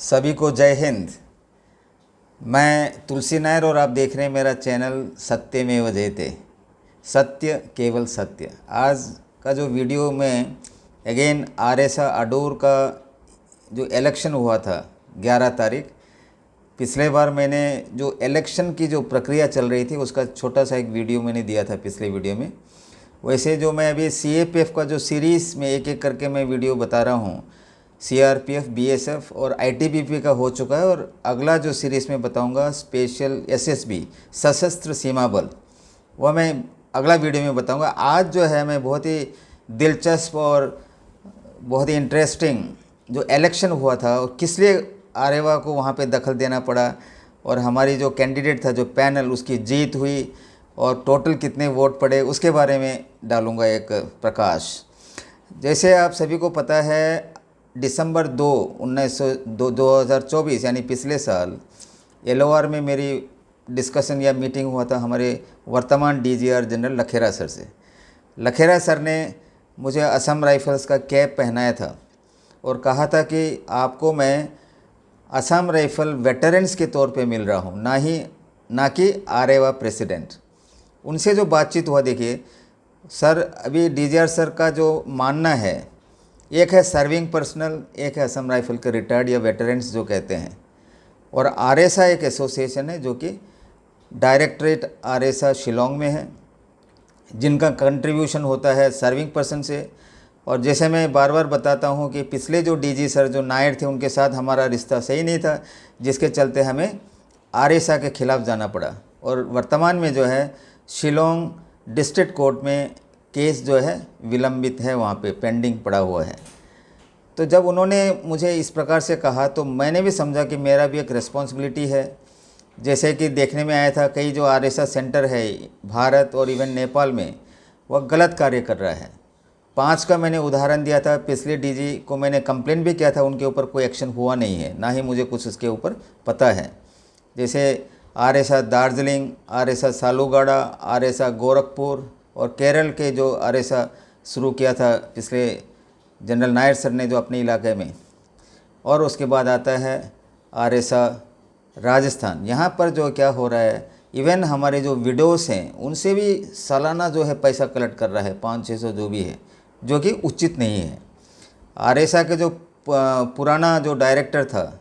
सभी को जय हिंद। मैं तुलसी नायर और आप देख रहे हैं मेरा चैनल सत्यमेव जयते, सत्य केवल सत्य। आज का जो वीडियो में अगेन आरएसए अडूर का जो इलेक्शन हुआ था 11 तारीख, पिछले बार मैंने जो इलेक्शन की जो प्रक्रिया चल रही थी उसका छोटा सा एक वीडियो मैंने दिया था पिछले वीडियो में। वैसे जो मैं अभी सीएपीएफ का जो सीरीज़ में एक एक करके मैं वीडियो बता रहा हूँ, सीआरपीएफ, बीएसएफ और आईटीबीपी का हो चुका है और अगला जो सीरीज़ में बताऊंगा स्पेशल एसएसबी सशस्त्र सीमा बल, वह मैं अगला वीडियो में बताऊंगा। आज जो है मैं बहुत ही दिलचस्प और बहुत ही इंटरेस्टिंग जो इलेक्शन हुआ था और किस लिए आरेवा को वहाँ पे दखल देना पड़ा और हमारी जो कैंडिडेट था जो पैनल उसकी जीत हुई और टोटल कितने वोट पड़े उसके बारे में डालूंगा एक प्रकाश। जैसे आप सभी को पता है दिसंबर 2024 यानी पिछले साल एलओआर में मेरी डिस्कशन या मीटिंग हुआ था हमारे वर्तमान डीजीआर जनरल लखेरा सर से। लखेरा सर ने मुझे असम राइफल्स का कैप पहनाया था और कहा था कि आपको मैं असम राइफल वेटरन्स के तौर पे मिल रहा हूँ, ना कि आरेवा प्रेसिडेंट। उनसे जो बातचीत हुआ, देखिए सर, अभी डीजीआर सर का जो मानना है, एक है सर्विंग पर्सनल, एक है असम राइफल के रिटायर्ड या वेटरन्स जो कहते हैं, और आरएसए एक एसोसिएशन है जो कि डायरेक्टरेट आरएसए शिलोंग में है, जिनका कंट्रीब्यूशन होता है सर्विंग पर्सन से। और जैसे मैं बार बार बताता हूं कि पिछले जो डीजी सर जो नायर थे उनके साथ हमारा रिश्ता सही नहीं था, जिसके चलते हमें आरएसए के खिलाफ जाना पड़ा और वर्तमान में जो है शिलोंग डिस्ट्रिक्ट कोर्ट में केस जो है विलंबित है, वहाँ पे पेंडिंग पड़ा हुआ है। तो जब उन्होंने मुझे इस प्रकार से कहा तो मैंने भी समझा कि मेरा भी एक रिस्पॉन्सिबिलिटी है। जैसे कि देखने में आया था कई जो आरएसए सेंटर है भारत और इवन नेपाल में, वह गलत कार्य कर रहा है। 5 का मैंने उदाहरण दिया था, पिछले डीजी को मैंने कंप्लेंट भी किया था, उनके ऊपर कोई एक्शन हुआ नहीं है, ना ही मुझे कुछ उसके ऊपर पता है। जैसे RSA Darjeeling, RSA Salugara, RSA Gorakhpur और केरल के जो आरएसए शुरू किया था पिछले जनरल नायर सर ने जो अपने इलाके में, और उसके बाद आता है आरएसए राजस्थान। यहाँ पर जो क्या हो रहा है, इवन हमारे जो विडोस हैं उनसे भी सालाना जो है पैसा कलेक्ट कर रहा है, 500-600 जो भी है, जो कि उचित नहीं है। आरएसए के जो पुराना जो डायरेक्टर था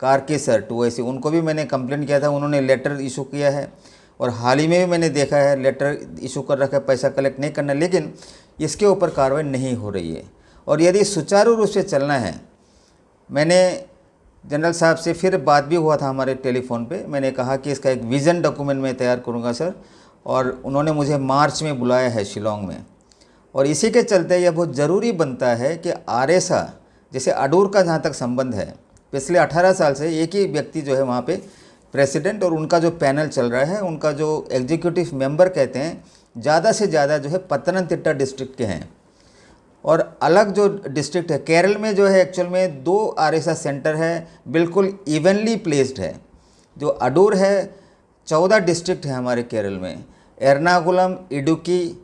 कार्की सर 2IC, उनको भी मैंने कंप्लेंट किया था, उन्होंने लेटर इशू किया है और हाल ही में भी मैंने देखा है लेटर इशू कर रखा है पैसा कलेक्ट नहीं करना, लेकिन इसके ऊपर कार्रवाई नहीं हो रही है। और यदि सुचारू रूप से चलना है, मैंने जनरल साहब से फिर बात भी हुआ था हमारे टेलीफोन पे, मैंने कहा कि इसका एक विज़न डॉक्यूमेंट मैं तैयार करूँगा सर, और उन्होंने मुझे मार्च में बुलाया है शिलोंग में। और इसी के चलते यह बहुत ज़रूरी बनता है कि आरएसए, जैसे अडूर का जहाँ तक संबंध है, पिछले 18 साल से एक ही व्यक्ति जो है वहाँ पे प्रेसिडेंट और उनका जो पैनल चल रहा है, उनका जो एग्जीक्यूटिव मेंबर कहते हैं, ज़्यादा से ज़्यादा जो है पत्तनमथिट्टा डिस्ट्रिक्ट के हैं। और अलग जो डिस्ट्रिक्ट है केरल में जो है एक्चुअल में 2 आरएसए सेंटर है, बिल्कुल इवनली प्लेस्ड है। जो अडूर है 14 डिस्ट्रिक्ट है हमारे केरल में, एर्नाकुलम, इडुक्की,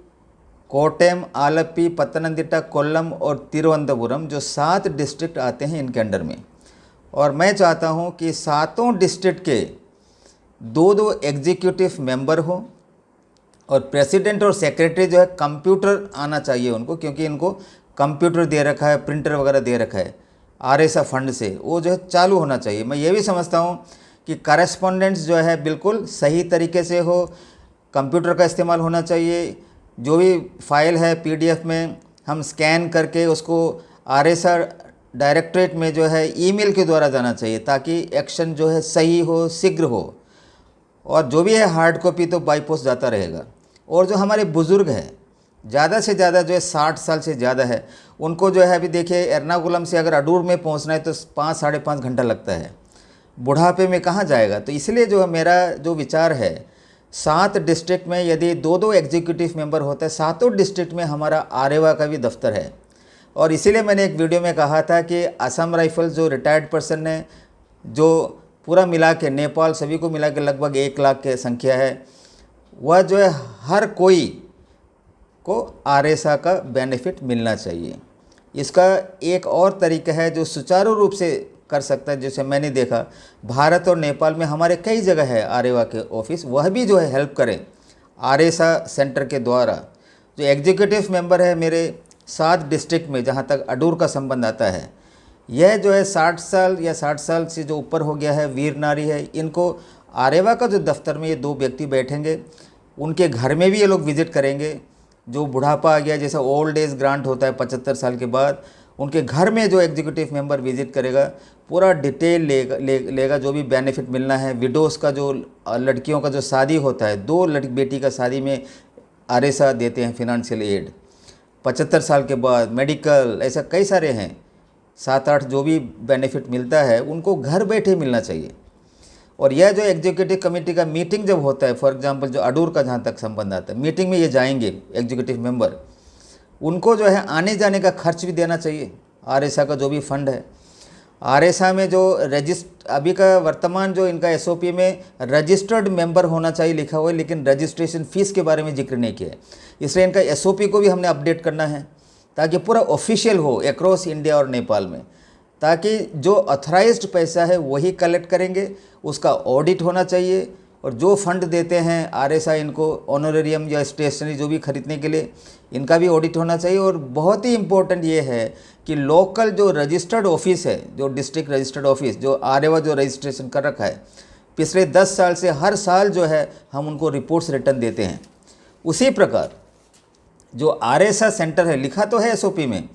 कोट्टयम, आलप्पी, पत्तनमथिट्टा, कोल्लम और तिरुवनंतपुरम, जो 7 डिस्ट्रिक्ट आते हैं इनके अंडर में। और मैं चाहता हूं कि 7 डिस्ट्रिक्ट के 2-2 एग्जीक्यूटिव मेंबर हो और प्रेसिडेंट और सेक्रेटरी जो है कंप्यूटर आना चाहिए उनको, क्योंकि इनको कंप्यूटर दे रखा है, प्रिंटर वगैरह दे रखा है आरएसए फंड से, वो जो है चालू होना चाहिए। मैं ये भी समझता हूँ कि करेस्पॉन्डेंट्स जो है बिल्कुल सही तरीके से हो, कंप्यूटर का इस्तेमाल होना चाहिए। जो भी फाइल है पीडीएफ में हम स्कैन करके उसको आरएसए डायरेक्टरेट में जो है ईमेल के द्वारा जाना चाहिए, ताकि एक्शन जो है सही हो, शीघ्र हो। और जो भी है हार्ड कॉपी तो बाई पोस्ट जाता रहेगा। और जो हमारे बुज़ुर्ग हैं, ज़्यादा से ज़्यादा जो है 60 साल से ज़्यादा है, उनको जो है अभी देखिए एर्नाकुलम से अगर अडूर में पहुंचना है तो 5-5.5 घंटा लगता है, बुढ़ापे में कहाँ जाएगा। तो इसलिए जो है मेरा जो विचार है, 7 डिस्ट्रिक्ट में यदि 2-2 एग्जीक्यूटिव मेंबर होता है, 7 डिस्ट्रिक्ट में हमारा आरेवा का भी दफ्तर है। और इसीलिए मैंने एक वीडियो में कहा था कि असम राइफल्स जो रिटायर्ड पर्सन है, जो पूरा मिला के नेपाल सभी को मिला के लगभग 1 लाख की संख्या है, वह जो है हर कोई को आरएसए का बेनिफिट मिलना चाहिए। इसका एक और तरीका है जो सुचारू रूप से कर सकता है। जैसे मैंने देखा भारत और नेपाल में हमारे कई जगह है आरेवा के ऑफिस, वह भी जो है हेल्प करें आरेसा सेंटर के द्वारा। जो एग्जीक्यूटिव मेंबर है मेरे 7 डिस्ट्रिक्ट में, जहाँ तक अडूर का संबंध आता है, यह जो है 60 साल या 60 साल से जो ऊपर हो गया है, वीर नारी है, इनको आरेवा का जो दफ्तर में ये 2 व्यक्ति बैठेंगे, उनके घर में भी ये लोग विजिट करेंगे। जो बुढ़ापा आ गया, जैसा ओल्ड एज ग्रांट होता है 75 साल के बाद, उनके घर में जो एग्जीक्यूटिव मेंबर विजिट करेगा पूरा डिटेल लेगा जो भी बेनिफिट मिलना है। विडोज़ का जो लड़कियों का जो शादी होता है, 2 बेटी का शादी में आरेसा देते हैं फिनंशियल एड। 75 साल के बाद मेडिकल, ऐसा कई सारे हैं, 7-8 जो भी बेनिफिट मिलता है उनको घर बैठे मिलना चाहिए। और यह जो एग्जीक्यूटिव कमेटी का मीटिंग जब होता है, फॉर एग्जांपल जो अडूर का जहाँ तक संबंध आता है, मीटिंग में ये जाएंगे एग्जीक्यूटिव मेंबर, उनको जो है आने जाने का खर्च भी देना चाहिए। आरएसआ का जो भी फंड है, आरएसआ में जो अभी का वर्तमान जो इनका एसओपी में रजिस्टर्ड मेंबर होना चाहिए लिखा हुआ है, लेकिन रजिस्ट्रेशन फ़ीस के बारे में जिक्र नहीं किया है। इसलिए इनका एसओपी को भी हमने अपडेट करना है ताकि पूरा ऑफिशियल हो अक्रॉस इंडिया और नेपाल में, ताकि जो ऑथराइज्ड पैसा है वही कलेक्ट करेंगे, उसका ऑडिट होना चाहिए। और जो फंड देते हैं आरएसआई इनको ऑनरेरियम या स्टेशनरी जो भी खरीदने के लिए, इनका भी ऑडिट होना चाहिए। और बहुत ही इम्पोर्टेंट ये है कि लोकल जो रजिस्टर्ड ऑफिस है, जो डिस्ट्रिक्ट रजिस्टर्ड ऑफिस जो आरेवा जो रजिस्ट्रेशन कर रखा है पिछले 10 साल से, हर साल जो है हम उनको रिपोर्ट्स रिटर्न देते हैं। उसी प्रकार जो आरएसआ सेंटर है, लिखा तो है एसओपी में,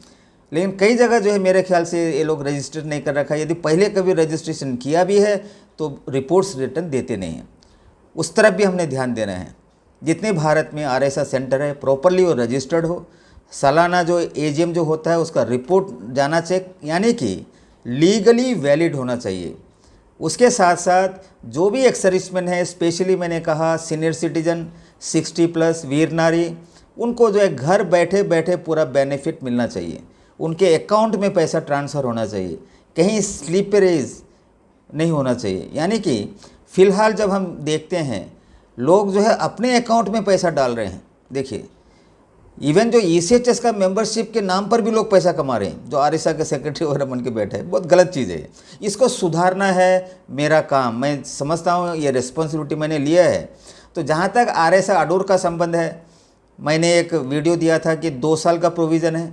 लेकिन कई जगह जो है मेरे ख्याल से ये लोग रजिस्टर नहीं कर रखा है। यदि पहले कभी रजिस्ट्रेशन किया भी है तो रिपोर्ट्स रिटर्न देते नहीं हैं। उस तरफ भी हमने ध्यान देना है। जितने भारत में आरएसआ सेंटर है प्रॉपरली वो रजिस्टर्ड हो, सालाना जो एजीएम जो होता है उसका रिपोर्ट जाना चाहिए, यानी कि लीगली वैलिड होना चाहिए। उसके साथ साथ जो भी एक्स सर्विसमैन है, स्पेशली मैंने कहा सीनियर सिटीजन 60+ वीर नारी, उनको जो है घर बैठे बैठे पूरा बेनिफिट मिलना चाहिए। उनके अकाउंट में पैसा ट्रांसफ़र होना चाहिए, कहीं स्लीपरेज नहीं होना चाहिए। यानी कि फ़िलहाल जब हम देखते हैं लोग जो है अपने अकाउंट में पैसा डाल रहे हैं, देखिए इवन जो ईसीएचएस का मेंबरशिप के नाम पर भी लोग पैसा कमा रहे हैं, जो आरएसआ के सेक्रेटरी वगैरह बन के बैठे हैं। बहुत गलत चीज़ है, इसको सुधारना है मेरा काम। मैं समझता हूँ ये रिस्पॉन्सिबिलिटी मैंने लिया है। तो जहाँ तक आरएसआ अडूर का संबंध है, मैंने एक वीडियो दिया था कि 2 साल का प्रोविज़न है,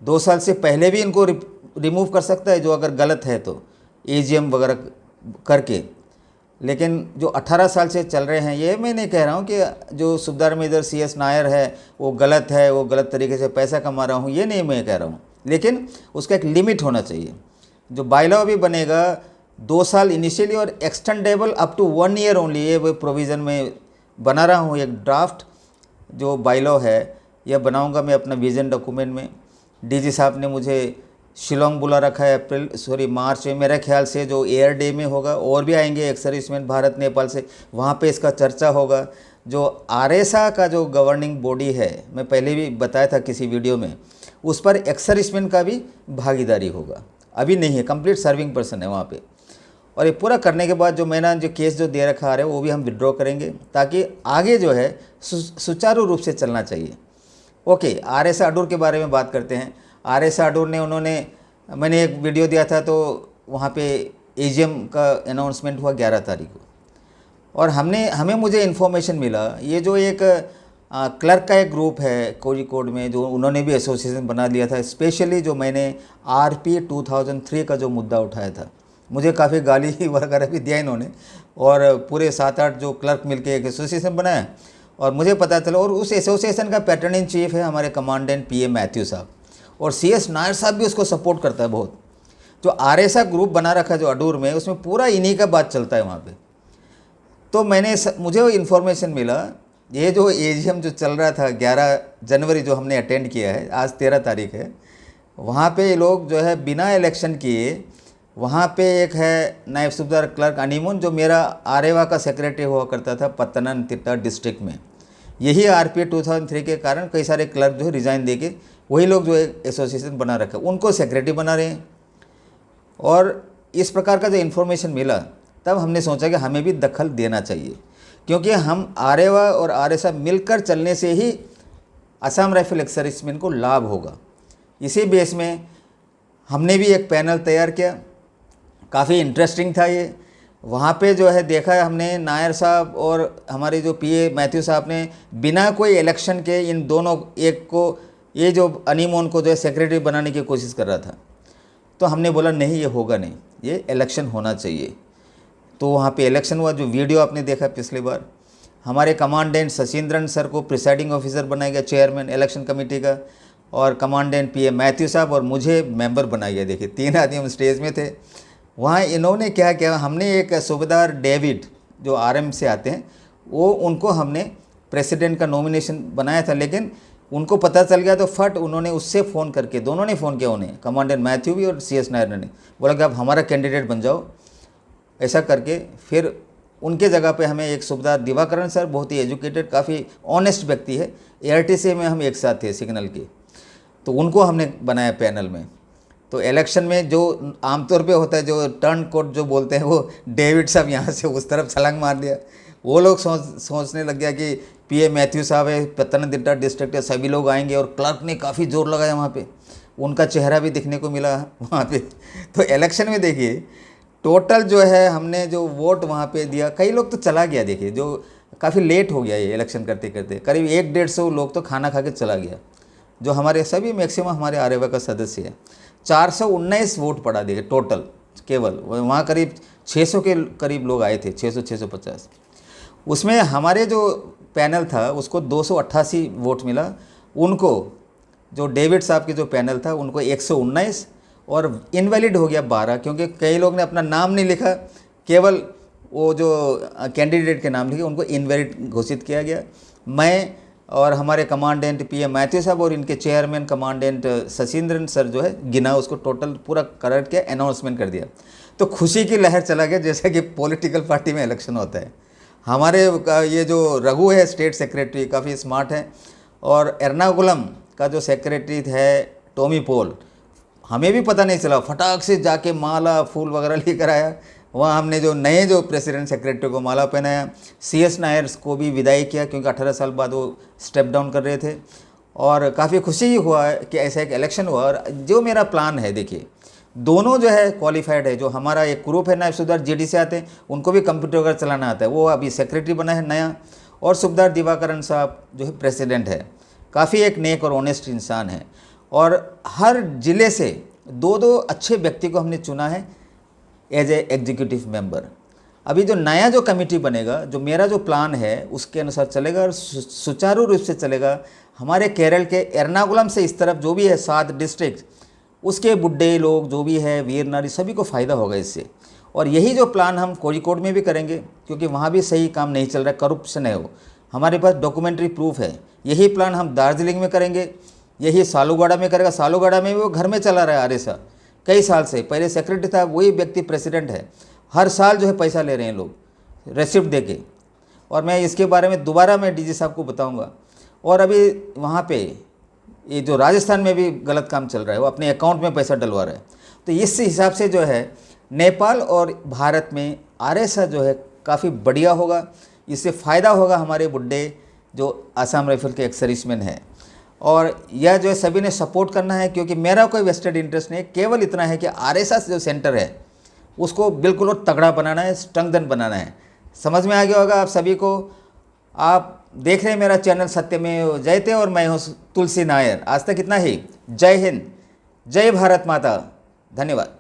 2 साल से पहले भी इनको रिमूव कर सकता है जो अगर गलत है तो एजीएम वगैरह करके। लेकिन जो 18 साल से चल रहे हैं, ये मैं नहीं कह रहा हूँ कि जो सुबेदार में इधर CS नायर है वो गलत है, वो गलत तरीके से पैसा कमा रहा हूँ, ये नहीं मैं कह रहा हूँ, लेकिन उसका एक लिमिट होना चाहिए। जो बायलॉ भी बनेगा 2 साल इनिशियली और extendable up to 1 year only, ये वो प्रोविज़न में बना रहा हूँ। एक ड्राफ्ट जो बायलॉ है यह बनाऊँगा मैं अपना विजन डॉक्यूमेंट में। डीजी साहब ने मुझे शिलोंग बुला रखा है मार्च में, मेरे ख्याल से जो एयर डे में होगा, और भी आएंगे एक्स सर्विसमैन भारत नेपाल से, वहाँ पे इसका चर्चा होगा। जो आरएसआ का जो गवर्निंग बॉडी है, मैं पहले भी बताया था किसी वीडियो में, उस पर एक्स सर्विसमैन का भी भागीदारी होगा। अभी नहीं है, कंप्लीट सर्विंग पर्सन है वहाँ पे। और ये पूरा करने के बाद जो मैंने जो केस जो दे रखा है वो भी हम विड्रॉ करेंगे, ताकि आगे जो है सुचारू रूप से चलना चाहिए। ओके, आरएसआ अडूर के बारे में बात करते हैं। आरएसआ अडूर ने मैंने एक वीडियो दिया था, तो वहाँ पे एजीएम का अनाउंसमेंट हुआ 11 तारीख को, और मुझे इन्फॉर्मेशन मिला ये जो एक क्लर्क का एक ग्रुप है कोझिकोड में, जो उन्होंने भी एसोसिएशन बना लिया था। स्पेशली जो मैंने RP 2003 का जो मुद्दा उठाया था, मुझे काफ़ी गाली वगैरह भी दिया इन्होंने, और पूरे 7-8 जो क्लर्क मिलके एक एसोसिएशन बनाया, और मुझे पता चला। और उस एसोसिएशन का पैटर्न इन चीफ है हमारे कमांडेंट PM मैथ्यू साहब, और CS नायर साहब भी उसको सपोर्ट करता है बहुत। जो आरएसआ ग्रुप बना रखा है जो अडूर में, उसमें पूरा इन्हीं का बात चलता है वहाँ पे। तो मुझे इन्फॉर्मेशन मिला, ये जो एजीएम जो चल रहा था 11 जनवरी जो हमने अटेंड किया है, आज 13 तारीख है, वहाँ पे लोग जो है बिना इलेक्शन किए, वहाँ पे एक है नायब सूबेदार क्लर्क अनिमुन, जो मेरा आरेवा का सेक्रेटरी हुआ करता था पत्तनमथिट्टा डिस्ट्रिक्ट में। यही RP 2003 के कारण कई सारे क्लर्क जो है रिज़ाइन दे के वही लोग जो एक एसोसिएशन बना रखा है उनको सेक्रेटरी बना रहे हैं। और इस प्रकार का जो इन्फॉर्मेशन मिला, तब हमने सोचा कि हमें भी दखल देना चाहिए, क्योंकि हम आरेवा और आरएसआ मिलकर चलने से ही असम राइफल एक्स सर्विसमैन को लाभ होगा। इसी बेस में हमने भी एक पैनल तैयार किया, काफ़ी इंटरेस्टिंग था ये। वहाँ पे जो है देखा है हमने, नायर साहब और हमारे जो पीए मैथ्यू साहब ने बिना कोई इलेक्शन के इन दोनों, एक को ये जो अनीमोन को जो है सेक्रेटरी बनाने की कोशिश कर रहा था। तो हमने बोला नहीं, ये होगा नहीं, ये इलेक्शन होना चाहिए। तो वहाँ पे इलेक्शन हुआ। जो वीडियो आपने देखा पिछली बार, हमारे कमांडेंट शशींद्रन सर को प्रिसाइडिंग ऑफिसर बनाया गया, चेयरमैन इलेक्शन कमेटी का, और कमांडेंट पीए मैथ्यू साहब और मुझे मेंबर बनाया गया। देखिए 3 आदमी हम स्टेज में थे। वहाँ इन्होंने क्या किया, हमने एक सूबेदार डेविड जो आरएम से आते हैं, वो उनको हमने प्रेसिडेंट का नॉमिनेशन बनाया था, लेकिन उनको पता चल गया तो फट उन्होंने उससे फ़ोन करके, दोनों ने फ़ोन किया उन्हें, कमांडेंट मैथ्यू भी और CS नायर ने, बोला कि आप हमारा कैंडिडेट बन जाओ। ऐसा करके फिर उनके जगह पे हमें एक सूबेदार दिवाकरण सर, बहुत ही एजुकेटेड, काफ़ी ऑनेस्ट व्यक्ति है, ARTC में हम एक साथ थे सिग्नल के, तो उनको हमने बनाया पैनल में। तो इलेक्शन में जो आमतौर पे होता है, जो टर्न कोट जो बोलते हैं, वो डेविड साहब यहाँ से उस तरफ छलांग मार दिया। वो लोग सोचने लग गया कि पीए मैथ्यू साहब है, पत्तनमथिट्टा डिस्ट्रिक्ट है, सभी लोग आएंगे, और क्लर्क ने काफ़ी जोर लगाया वहाँ पे, उनका चेहरा भी दिखने को मिला वहाँ पे। तो इलेक्शन में देखिए टोटल जो है हमने जो वोट वहाँ पे दिया, कई लोग तो चला गया, देखिए जो काफ़ी लेट हो गया ये इलेक्शन करते करते, करीब 100-150 लोग तो खाना खा के चला गया, जो हमारे सभी मैक्सिमम हमारे आरएवा का सदस्य है। 419 वोट पड़ा, देखिए टोटल, केवल वहाँ करीब 600 के करीब लोग आए थे, 600-650। उसमें हमारे जो पैनल था उसको 288 वोट मिला, उनको जो डेविड साहब की जो पैनल था उनको 119, और इनवैलिड हो गया 12, क्योंकि कई लोग ने अपना नाम नहीं लिखा, केवल वो जो कैंडिडेट के नाम लिखे, उनको इनवैलिड घोषित किया गया। मैं और हमारे कमांडेंट पीए मैथ्यू साहब और इनके चेयरमैन कमांडेंट शशींद्रन सर जो है गिना, उसको टोटल पूरा करेक्ट किया, अनाउंसमेंट कर दिया। तो खुशी की लहर चला गया, जैसा कि पॉलिटिकल पार्टी में इलेक्शन होता है। हमारे ये जो रघु है स्टेट सेक्रेटरी, काफ़ी स्मार्ट है, और एर्नाकुलम का जो सेक्रेटरी है टॉमी पॉल, हमें भी पता नहीं चला, फटाक से जाके माला फूल वगैरह लेकर आया। वहाँ हमने जो नए जो प्रेसिडेंट सेक्रेटरी को माला पहनाया, CS नायर को भी विदाई किया, क्योंकि 18 साल बाद वो स्टेप डाउन कर रहे थे। और काफ़ी खुशी हुआ कि ऐसा एक इलेक्शन हुआ। और जो मेरा प्लान है, देखिए दोनों जो है क्वालिफाइड है। जो हमारा एक ग्रुप है नायब सूबेदार GD से आते हैं, उनको भी कंप्यूटर वगैरह चलाना आता है, वो अभी सेक्रेटरी बना है नया। और सूबेदार दिवाकरण साहब जो है प्रेसिडेंट है, काफ़ी एक नेक और ऑनेस्ट इंसान है। और हर ज़िले से 2-2 अच्छे व्यक्ति को हमने चुना है एज ए एग्जीक्यूटिव मेंबर। अभी जो नया जो कमेटी बनेगा, जो मेरा जो प्लान है उसके अनुसार चलेगा और सुचारू रूप से चलेगा। हमारे केरल के एर्नाकुलम से इस तरफ जो भी है 7 डिस्ट्रिक्ट, उसके बुढ़े लोग जो भी है, वीर नारी, सभी को फ़ायदा होगा इससे। और यही जो प्लान हम कोझिकोड में भी करेंगे, क्योंकि वहाँ भी सही काम नहीं चल रहा है, करप्शन है वो, हमारे पास डॉक्यूमेंट्री प्रूफ है। यही प्लान हम दार्जिलिंग में करेंगे, यही सालूगढ़ा में करेगा। सालूगढ़ा में भी वो घर में चला रहा है आरएसा कई साल से, पहले सेक्रेटरी था, वही व्यक्ति प्रेसिडेंट है। हर साल जो है पैसा ले रहे हैं लोग रेसिप्ट दे के, और मैं इसके बारे में दोबारा मैं DG साहब को बताऊंगा। और अभी वहाँ पे ये जो राजस्थान में भी गलत काम चल रहा है, वो अपने अकाउंट में पैसा डलवा रहा है। तो इस हिसाब से जो है नेपाल और भारत में आरएसा जो है काफ़ी बढ़िया होगा, इससे फ़ायदा होगा हमारे बुड्ढे जो आसाम राइफल के एक्स-सर्विसमैन हैं। और यह जो है सभी ने सपोर्ट करना है, क्योंकि मेरा कोई वेस्टेड इंटरेस्ट नहीं है, केवल इतना है कि आरएसा जो सेंटर है उसको बिल्कुल और तगड़ा बनाना है, स्ट्रेंथन बनाना है। समझ में आ गया होगा आप सभी को। आप देख रहे हैं मेरा चैनल सत्यमेव जयते, और मैं हूँ तुलसी नायर। आज तक इतना ही। जय हिंद, जय भारत माता, धन्यवाद।